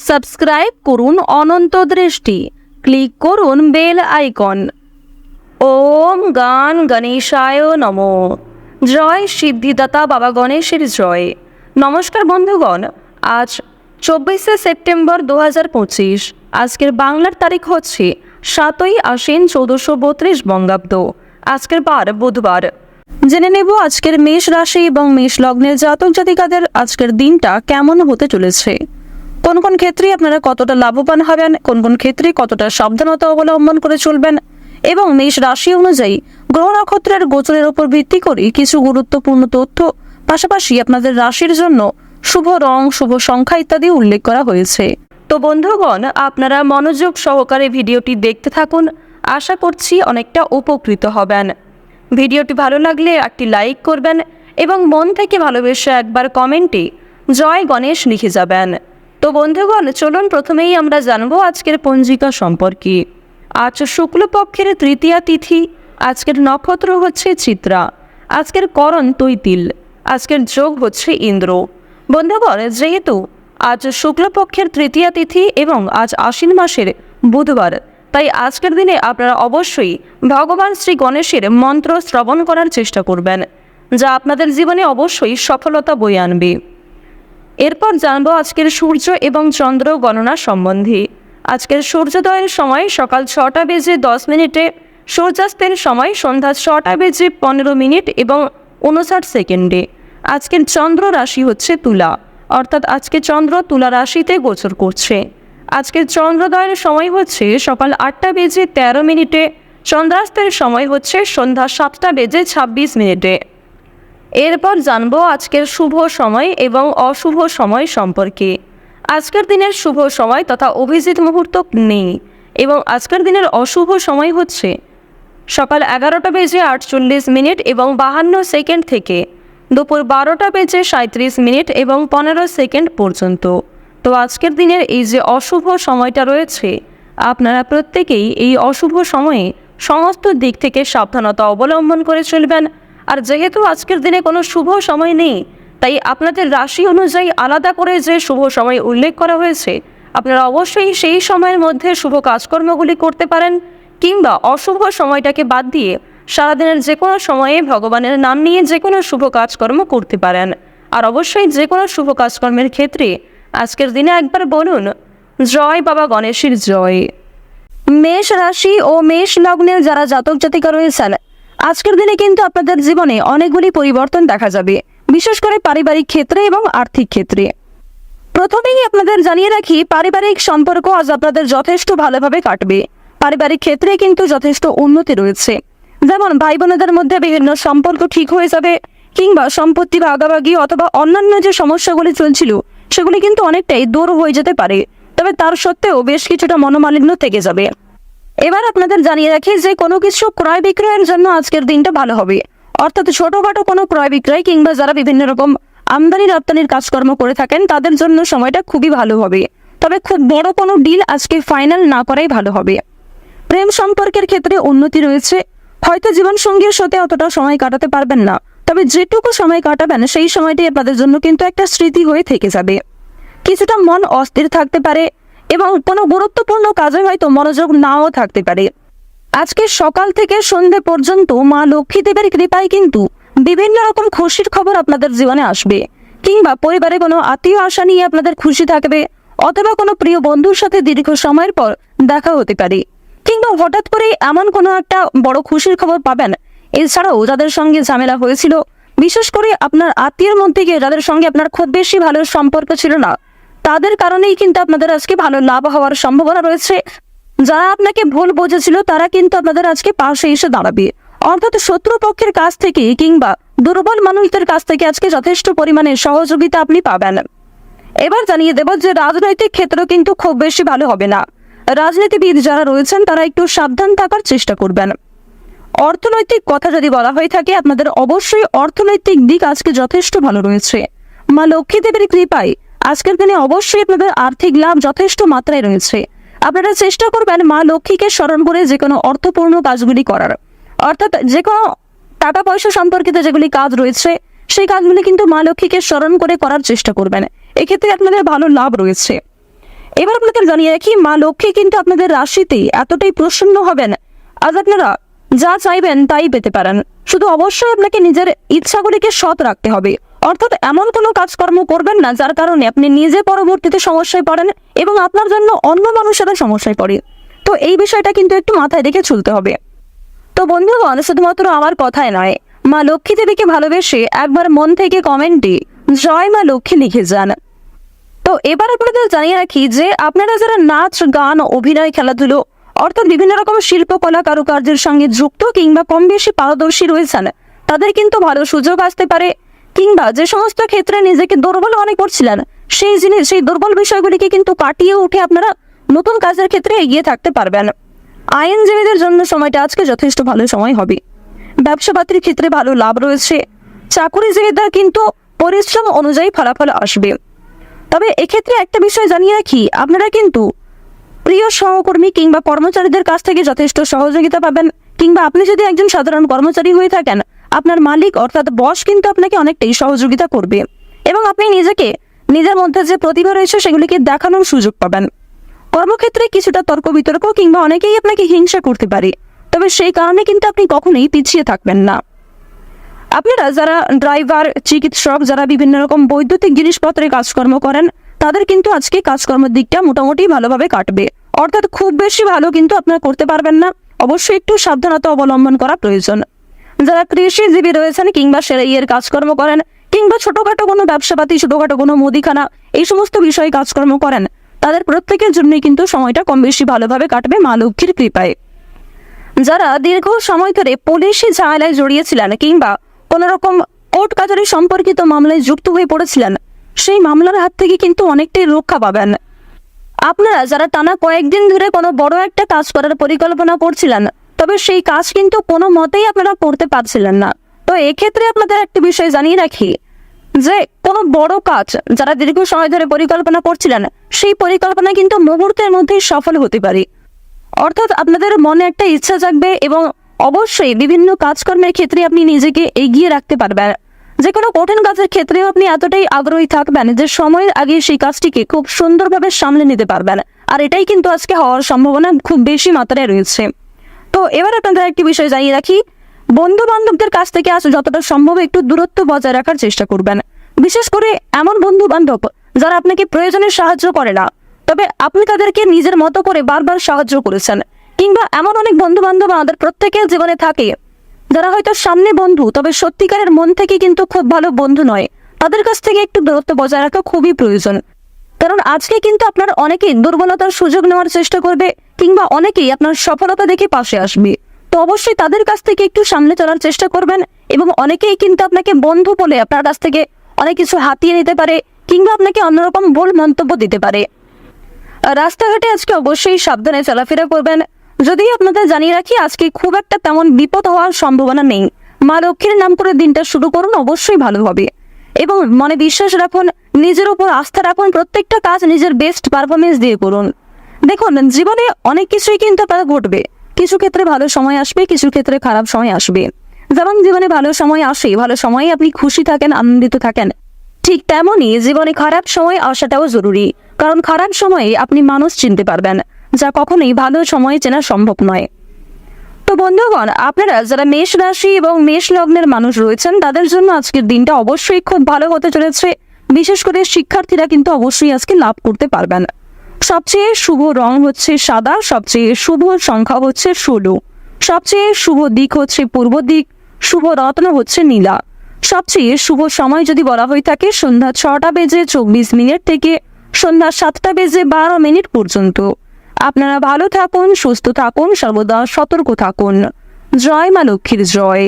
Subscribe করুন অনন্ত দৃষ্টি, click করুন বেল আইকন। ওম গান গণেশায় নমো। জয় সিদ্ধিদাতা বাবা গণেশের জয়। নমস্কার বন্ধুগণ, আজ 24শে সেপ্টেম্বর 2025। আজকের বাংলার তারিখ হচ্ছে 7ই আশ্বিন 1432 বঙ্গাব্দ। আজকের বার বুধবার। জেনে নেব আজকের মেষ রাশি এবং মেষ লগ্নের জাতক জাতিকাদের আজকের দিনটা কেমন হতে চলেছে। কোন কোন ক্ষেত্রে আপনারা কতটা লাভবান হবেন, কোন কোন ক্ষেত্রে কতটা সাবধানতা অবলম্বন করে চলবেন, এবং মেষ রাশি অনুযায়ী গ্রহ নক্ষত্রের গোচরের উপর ভিত্তি করে কিছু গুরুত্বপূর্ণ তথ্য, পাশাপাশি আপনাদের রাশির জন্য শুভ রং, শুভ সংখ্যা ইত্যাদি উল্লেখ করা হয়েছে। তো বন্ধুগণ, আপনারা মনোযোগ সহকারে ভিডিওটি দেখতে থাকুন। আশা করছি অনেকটা উপকৃত হবেন। ভিডিওটি ভালো লাগলে একটি লাইক করবেন এবং মন থেকে ভালোবেসে একবার কমেন্টে জয় গণেশ লিখে যাবেন। তো বন্ধুগণ, চলুন প্রথমেই আমরা জানবো আজকের পঞ্জিকা সম্পর্কে। আজ শুক্লপক্ষের তৃতীয়া তিথি। আজকের নক্ষত্র হচ্ছে চিত্রা। আজকের করণ তৈতিল। আজকের যোগ হচ্ছে ইন্দ্র। বন্ধুগণ, যেহেতু আজ শুক্লপক্ষের তৃতীয়া তিথি এবং আজ আশ্বিন মাসের বুধবার, তাই আজকের দিনে আপনারা অবশ্যই ভগবান শ্রী গণেশের মন্ত্র শ্রবণ করার চেষ্টা করবেন, যা আপনাদের জীবনে অবশ্যই সফলতা বয়ে আনবে। এরপর জানবো আজকের সূর্য এবং চন্দ্র গণনা সম্বন্ধে। আজকের সূর্যোদয়ের সময় সকাল 6টা বেজে 10 মিনিটে, সূর্যাস্তের সময় সন্ধ্যা 6টা বেজে 15 মিনিট এবং 59 সেকেন্ডে। আজকের চন্দ্র রাশি হচ্ছে তুলা, অর্থাৎ আজকে চন্দ্র তুলা রাশিতে গোচর করছে। আজকের চন্দ্রোদয়ের সময় হচ্ছে সকাল 8টা বেজে 13 মিনিটে, চন্দ্রাস্তের সময় হচ্ছে সন্ধ্যা 7টা বেজে 26 মিনিটে। এরপর জানবো আজকের শুভ সময় এবং অশুভ সময় সম্পর্কে। আজকের দিনের শুভ সময় তথা অভিজিৎ মুহূর্ত নেই, এবং আজকের দিনের অশুভ সময় হচ্ছে সকাল 11টা বেজে 48 মিনিট এবং 52 সেকেন্ড থেকে দুপুর 12টা বেজে 37 মিনিট এবং 15 সেকেন্ড পর্যন্ত। তো আজকের দিনের এই যে অশুভ সময়টা রয়েছে, আপনারা প্রত্যেকেই এই অশুভ সময়ে সমস্ত দিক থেকে সাবধানতা অবলম্বন করে চলবেন। আর যেহেতু আজকের দিনে কোনো শুভ সময় নেই, তাই আপনাদের রাশি অনুযায়ী আলাদা করে যে শুভ সময় উল্লেখ করা হয়েছে, আপনারা অবশ্যই সেই সময়ের মধ্যে শুভ কাজকর্মগুলি করতে পারেন, কিংবা অশুভ সময়টাকে বাদ দিয়ে সারাদিনের যে কোনো সময়ে ভগবানের নাম নিয়ে যে কোনো শুভ কাজকর্ম করতে পারেন। আর অবশ্যই যে কোনো শুভ কাজকর্মের ক্ষেত্রে আজকের দিনে একবার বলুন জয় বাবা গণেশের জয়। মেষ রাশি ও মেষ লগ্নের যারা জাতক জাতিকা রয়েছেন, আজকের দিনে কিন্তু আপনাদের জীবনে অনেকগুলি পরিবর্তন দেখা যাবে, বিশেষ করে পারিবারিক ক্ষেত্রে এবং আর্থিক ক্ষেত্রে। প্রথমেই আপনাদের জানিয়ে রাখি, পারিবারিক সম্পর্ক আজ আপনাদের যথেষ্ট ভালোভাবে কাটবে। পারিবারিক ক্ষেত্রে কিন্তু যথেষ্ট উন্নতি রয়েছে। যেমন ভাই বোনেদের মধ্যে বিভিন্ন সম্পর্ক ঠিক হয়ে যাবে, কিংবা সম্পত্তি ভাগাভাগি অথবা অন্যান্য যে সমস্যাগুলি চলছিল সেগুলি কিন্তু অনেকটাই দূর হয়ে যেতে পারে। তবে তার সত্ত্বেও বেশ কিছুটা মনোমালিন্য থেকে যাবে। এবার আপনাদের জানিয়ে রাখি যে কোনো কিছু ক্রয় বিক্রয়ের জন্য আজকের দিনটা ভালো হবে, অর্থাৎ ছোটখাটো কোনো ক্রয় বিক্রয় কিংবা যারা বিভিন্ন রকম আমদানি রপ্তানির কাজকর্ম করে থাকেন তাদের জন্য সময়টা খুবই ভালো হবে। তবে খুব বড় কোনো ডিল আজকে ফাইনাল না করাই ভালো হবে। প্রেম সম্পর্কের ক্ষেত্রে উন্নতি রয়েছে। হয়তো জীবনসঙ্গীর সাথে অতটা সময় কাটাতে পারবেন না, তবে যেটুকু সময় কাটাবেন সেই সময়টি আপনাদের জন্য কিন্তু একটা স্মৃতি হয়ে থেকে যাবে। কিছুটা মন অস্থির থাকতে পারে এবং কোনো গুরুত্বপূর্ণ কাজে হয়তো মনোযোগ নাও থাকতে পারে। আজকে সকাল থেকে সন্ধ্যে পর্যন্ত মা লক্ষ্মী দেবের কৃপায় কিন্তু বিভিন্ন রকম খুশির খবর আপনাদের জীবনে আসবে, কিংবা পরিবারে কোনো আত্মীয় আশা নিয়ে আপনাদের খুশি থাকবে, অথবা কোনো প্রিয় বন্ধুর সাথে দীর্ঘ সময়ের পর দেখা হতে পারে, কিংবা হঠাৎ করে এমন কোনো একটা বড় খুশির খবর পাবেন। এছাড়াও যাদের সঙ্গে ঝামেলা হয়েছিল, বিশেষ করে আপনার আত্মীয়ের মধ্যে গিয়ে যাদের সঙ্গে আপনার খুব বেশি ভালো সম্পর্ক ছিল না, তাদের কারণেই কিন্তু আপনাদের আজকে ভালো লাভ হওয়ার সম্ভাবনা রয়েছে। যারা আপনাকে ভুল বুঝেছিল তারা কিন্তু আপনাদের আজকে পাশে এসে দাঁড়াবে, অর্থাৎ শত্রুপক্ষের কাছ থেকে কিংবা দুর্বল মানুষদের কাছ থেকে আজকে যথেষ্ট পরিমাণে সহযোগিতা আপনি পাবেন। এবার জানিয়ে দেব যে রাজনৈতিক ক্ষেত্র কিন্তু খুব বেশি ভালো হবে না। রাজনীতিবিদ যারা রয়েছেন তারা একটু সাবধান থাকার চেষ্টা করবেন। অর্থনৈতিক কথা যদি বলা হয়ে থাকে, আপনাদের অবশ্যই অর্থনৈতিক দিক আজকে যথেষ্ট ভালো রয়েছে। মা লক্ষ্মী দেবীর কৃপায় আজকের দিনে অবশ্যই আপনাদের আর্থিক লাভ যথেষ্ট মাত্রায় রয়েছে। আপনারা চেষ্টা করবেন মা লক্ষ্মীকে স্মরণ করে যে কোনো অর্থপূর্ণ কাজগুলি করার, অর্থাৎ যে কোনো টাকা পয়সা সম্পর্কিত যেগুলি কাজ রয়েছে সেই কাজগুলি কিন্তু মা লক্ষ্মীকে স্মরণ করে করার চেষ্টা করবেন। এক্ষেত্রে আপনাদের ভালো লাভ রয়েছে। এবার আপনাদের জানিয়ে রাখি, মা লক্ষ্মী কিন্তু আপনাদের রাশিতে এতটাই প্রসন্ন হবেন, আজ আপনারা যা চাইবেন তাই পেতে পারেন। শুধু অবশ্যই আপনাকে নিজের ইচ্ছাগুলিকে সৎ রাখতে হবে, অর্থাৎ এমন কোনো কাজকর্ম করবেন না যার কারণে আপনি নিজে পরবর্তীতে সমস্যায় পড়েন এবং আপনার জন্য অন্য মানুষেরা সমস্যায় পড়ে। তো এই বিষয়টা কিন্তু একটু মাথায় রেখে চলতে হবে। তো বন্ধুগণ, শুধুমাত্র আমার কথায় নয়, মা লক্ষ্মী দেবীকে ভালোবেসে একবার মন থেকে কমেন্টে জয় মা লক্ষ্মী লিখে যান। তো এবার আপনাদের জানিয়ে রাখি যে আপনারা যারা নাচ, গান, অভিনয়, খেলাধুলো অর্থাৎ বিভিন্ন রকম শিল্পকলা কারুকার্যের সঙ্গে যুক্ত কিংবা কম বেশি পারদর্শী রয়েছেন, তাদের কিন্তু ভালো সুযোগ আসতে পারে। কিংবা যে সমস্ত ক্ষেত্রে নিজেকে দুর্বল মনে করছিলেন, সেই দুর্বল বিষয়গুলিকে কিন্তু কাটিয়ে উঠে আপনারা নতুন কাজের ক্ষেত্রে এগিয়ে থাকতে পারবেন। আইনজীবীদের জন্য সময়টা আজকে যথেষ্ট ভালো সময় হবে। ব্যবসাপাতির ক্ষেত্রে ভালো লাভ রয়েছে। চাকুরিজীবীদের কিন্তু পরিশ্রম অনুযায়ী ফলাফল আসবে। তবে এক্ষেত্রে একটা বিষয় জানিয়ে রাখি, আপনারা কিন্তু প্রিয় সহকর্মী কিংবা কর্মচারীদের কাছ থেকে যথেষ্ট সহযোগিতা পাবেন। কিংবা আপনি যদি একজন সাধারণ কর্মচারী হয়ে থাকেন, আপনার মালিক অর্থাৎ বস কিন্তু আপনাকে অনেকটাই সহযোগিতা করবে এবং আপনি নিজের মধ্যে যে প্রতিভা রয়েছে সেগুলিকে দেখানোর সুযোগ পাবেন। কর্মক্ষেত্রে কিছুটা তর্ক বিতর্ক কিংবা অনেকেই আপনাকে হিংসা করতে পারে, তবে সেই কারণে কিন্তু আপনি কখনোই পিছিয়ে থাকবেন না। আপনারা যারা ড্রাইভার, চিকিৎসক, যারা বিভিন্ন রকম বৈদ্যুতিক জিনিসপত্রে কাজকর্ম করেন, তাদের কিন্তু আজকে কাজকর্মের দিকটা মোটামুটি ভালোভাবে কাটবে। অর্থাৎ খুব বেশি ভালো কিন্তু আপনারা করতে পারবেন না, অবশ্যই একটু সাবধানতা অবলম্বন করা প্রয়োজন। যারা কৃষিজীবী রয়েছেন কিংবা সেলাইয়ের কাজকর্ম করেন কিংবা ছোটখাটো কোনো ব্যবসাপাতি, ছোটখাটো কোনো মুদিখানা, এই সমস্ত বিষয়ে কাজকর্ম করেন, তাদের প্রত্যেকের জন্যই কিন্তু সময়টা কম বেশি ভালোভাবে কাটবে মা লক্ষ্মীর কৃপায়। যারা দীর্ঘ সময় ধরে পুলিশি ঝামেলায় জড়িয়েছিলেন কিংবা কোনো রকম কোর্ট কাছারি সম্পর্কিত মামলায় যুক্ত হয়ে পড়েছিলেন, সেই মামলার হাত থেকে কিন্তু অনেকটাই রক্ষা পাবেন। আপনারা যারা টানা কয়েকদিন ধরে কোনো বড় একটা কাজ করার পরিকল্পনা করছিলেন, তবে সেই কাজ কিন্তু কোনো মতেই আপনারা করতে পারছিলেন না, তো এক্ষেত্রে আপনাদের একটা বিষয় জানিয়ে রাখি যে কোনো বড় কাজ যারা দীর্ঘ সময় ধরে পরিকল্পনা করছিলেন, সেই পরিকল্পনা কিন্তু মুহূর্তের মধ্যেই সফল হতে পারে। অর্থাৎ আপনাদের মনে একটা ইচ্ছা জাগবে এবং অবশ্যই বিভিন্ন কাজকর্মের ক্ষেত্রে আপনি নিজেকে এগিয়ে রাখতে পারবেন। যে কোনো কঠিন কাজের ক্ষেত্রেও আপনি এতটাই আগ্রহী থাকবেন যে সময়ের আগে সেই কাজটিকে খুব সুন্দরভাবে সামলে নিতে পারবেন, আর এটাই কিন্তু আজকে হওয়ার সম্ভাবনা খুব বেশি মাত্রায় রয়েছে। তো এবার আপনাদের একটি বিষয় জানিয়ে রাখি, বন্ধু বান্ধবদের কাছ থেকে আজ যতটা সম্ভব একটু দূরত্ব বজায় রাখার চেষ্টা করবেন। বিশেষ করে এমন বন্ধু বান্ধব যারা আপনাকে প্রয়োজনে সাহায্য করে না, তবে আপনি তাদেরকে নিজের মতো করে বারবার সাহায্য করেছেন। কিংবা এমন অনেক বন্ধু বান্ধব আমাদের প্রত্যেকের জীবনে থাকে যারা হয়তো সামনে বন্ধু, তবে সত্যিকারের মন থেকে কিন্তু খুব ভালো বন্ধু নয়। তাদের কাছ থেকে একটু দূরত্ব বজায় রাখা খুবই প্রয়োজন, কারণ আজকে কিন্তু আপনার অনেকেই দুর্বলতার সুযোগ নেওয়ার চেষ্টা করবে কিংবা অনেকেই আপনার সফলতা দেখে পাশে আসবে। তো অবশ্যই তাদের কাছ থেকে একটু সামনে চলার চেষ্টা করবেন এবং অনেকেই কিন্তু আপনাকে বন্ধু বলে আপনার কাছ থেকে অনেক কিছু হাতিয়ে নিতে পারে কিংবা আপনাকে অন্যরকম ভুল মন্তব্য দিতে পারে। রাস্তাঘাটে আজকে অবশ্যই সাবধানে চলাফেরা করবেন। যদি আপনাদের জানিয়ে রাখি, আজকে খুব একটা তেমন বিপদ হওয়ার সম্ভাবনা নেই। মা লক্ষ্মীর নাম করে দিনটা শুরু করুন, অবশ্যই ভালো হবে এবং মনে বিশ্বাস রাখুন, নিজের উপর আস্থা রাখুন, প্রত্যেকটা কাজ নিজের বেস্ট পারফরমেন্স দিয়ে করুন। দেখুন, জীবনে অনেক কিছুই কিন্তু আপনার ঘটবে। কিছু ক্ষেত্রে ভালো সময় আসবে, কিছু ক্ষেত্রে খারাপ সময় আসবে। যেমন জীবনে ভালো সময় আসে, ভালো সময়ে আপনি খুশি থাকেন, আনন্দিত থাকেন, ঠিক তেমনই জীবনে খারাপ সময় আসাটাও জরুরি, কারণ খারাপ সময়ে আপনি মানুষ চিনতে পারবেন, যা কখনোই ভালো সময় চেনা সম্ভব নয়। তো বন্ধুগণ, আপনারা যারা মেষ রাশি এবং মেষ লগ্নের মানুষ রয়েছেন, তাদের জন্য আজকের দিনটা অবশ্যই খুব ভালো হতে চলেছে। বিশেষ করে শিক্ষার্থীরা কিন্তু অবশ্যই আজকে লাভ করতে পারবেন। সবচেয়ে শুভ রং হচ্ছে সাদা, সবচেয়ে শুভ সংখ্যা হচ্ছে 16, সবচেয়ে শুভ দিক হচ্ছে পূর্ব দিক, শুভ রত্ন হচ্ছে নীলা। সবচেয়ে শুভ সময় যদি বলা হয়ে থাকে সন্ধ্যা 6টা বেজে 24 মিনিট থেকে সন্ধ্যা 7টা বেজে 12 মিনিট পর্যন্ত। আপনারা ভালো থাকুন, সুস্থ থাকুন, সর্বদা সতর্ক থাকুন। জয় মা লক্ষ্মীর জয়।